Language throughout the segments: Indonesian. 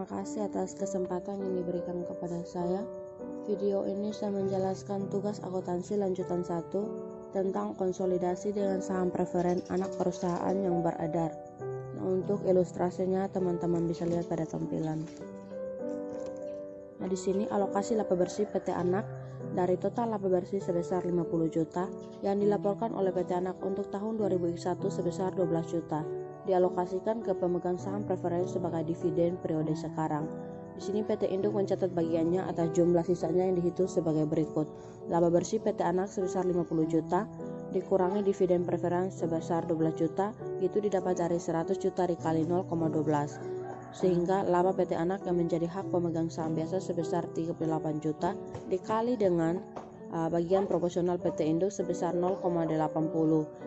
terima kasih atas kesempatan yang diberikan kepada saya. Video ini saya menjelaskan tugas akuntansi lanjutan 1 tentang konsolidasi dengan saham preferen anak perusahaan yang beredar. Nah, untuk ilustrasinya teman-teman bisa lihat pada tampilan. Nah, di sini alokasi laba bersih PT Anak dari total laba bersih sebesar 50 juta yang dilaporkan oleh PT Anak untuk tahun 2021 sebesar 12 juta dialokasikan ke pemegang saham preferen sebagai dividen periode sekarang. Di sini PT Induk mencatat bagiannya atas jumlah sisanya yang dihitung sebagai berikut. Laba bersih PT Anak sebesar 50 juta dikurangi dividen preferen sebesar 12 juta, itu didapat dari 100 juta dikali 0,12. Sehingga laba PT Anak yang menjadi hak pemegang saham biasa sebesar 38 juta dikali dengan bagian proporsional PT Induk sebesar 0,80,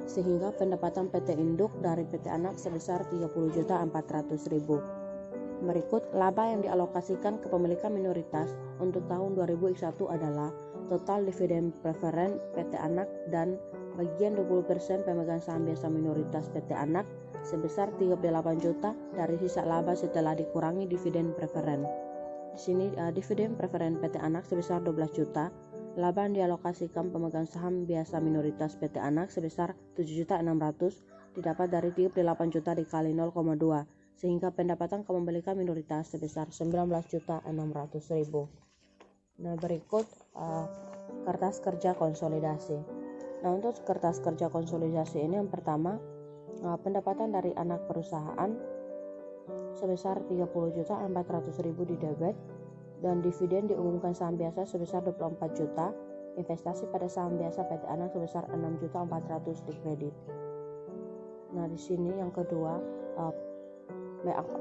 sehingga pendapatan PT Induk dari PT Anak sebesar 30.400.000. Berikut laba yang dialokasikan kepemilikan minoritas untuk tahun 2021 adalah total dividen preferen PT Anak dan bagian 20% pemegang saham biasa minoritas PT Anak sebesar 38 juta dari sisa laba setelah dikurangi dividen preferen. Di sini dividen preferen PT Anak sebesar 12 juta. Laba yang dialokasikan pemegang saham biasa minoritas PT Anak sebesar 7.600.000 didapat dari 38 juta dikali 0,2, sehingga pendapatan kepemilikan minoritas sebesar 19.600.000. Nah, berikut kertas kerja konsolidasi. Nah, untuk kertas kerja konsolidasi ini yang pertama, pendapatan dari anak perusahaan sebesar 30.400.000 di debit, dan dividen diumumkan saham biasa sebesar 24 juta, investasi pada saham biasa PT Anak sebesar 6.400.000 di kredit. Nah, di sini yang kedua,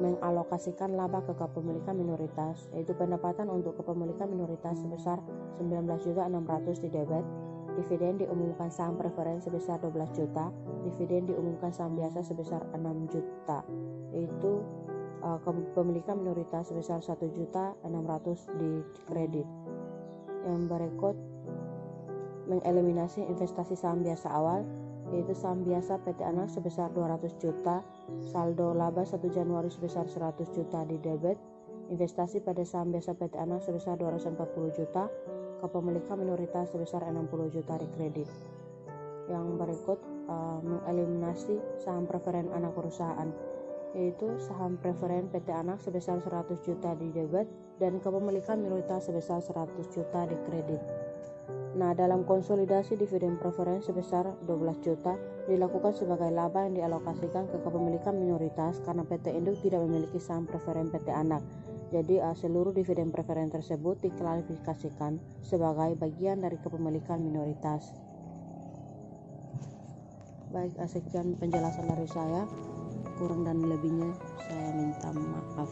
mengalokasikan laba ke kepemilikan minoritas, yaitu pendapatan untuk kepemilikan minoritas sebesar 19.600.000 di debit, dividen diumumkan saham preferen sebesar 12 juta, dividen diumumkan saham biasa sebesar 6 juta, yaitu kepemilikan minoritas sebesar 1.600.000 di kredit. Yang berikut, mengeliminasi investasi saham biasa awal, yaitu saham biasa PT Anak sebesar 200 juta, saldo laba 1 Januari sebesar 100 juta di debit, investasi pada saham biasa PT Anak sebesar 240 juta, kepemilikan minoritas sebesar 60 juta di kredit. Yang berikut, mengeliminasi saham preferen anak perusahaan, yaitu saham preferen PT Anak sebesar 100 juta di debit dan kepemilikan minoritas sebesar 100 juta di kredit. Nah, dalam konsolidasi dividen preferen sebesar 12 juta dilakukan sebagai laba yang dialokasikan ke kepemilikan minoritas karena PT Induk tidak memiliki saham preferen PT Anak. Jadi seluruh dividen preferen tersebut diklasifikasikan sebagai bagian dari kepemilikan minoritas. Baik, sekian penjelasan dari saya. Kurang dan lebihnya saya minta maaf.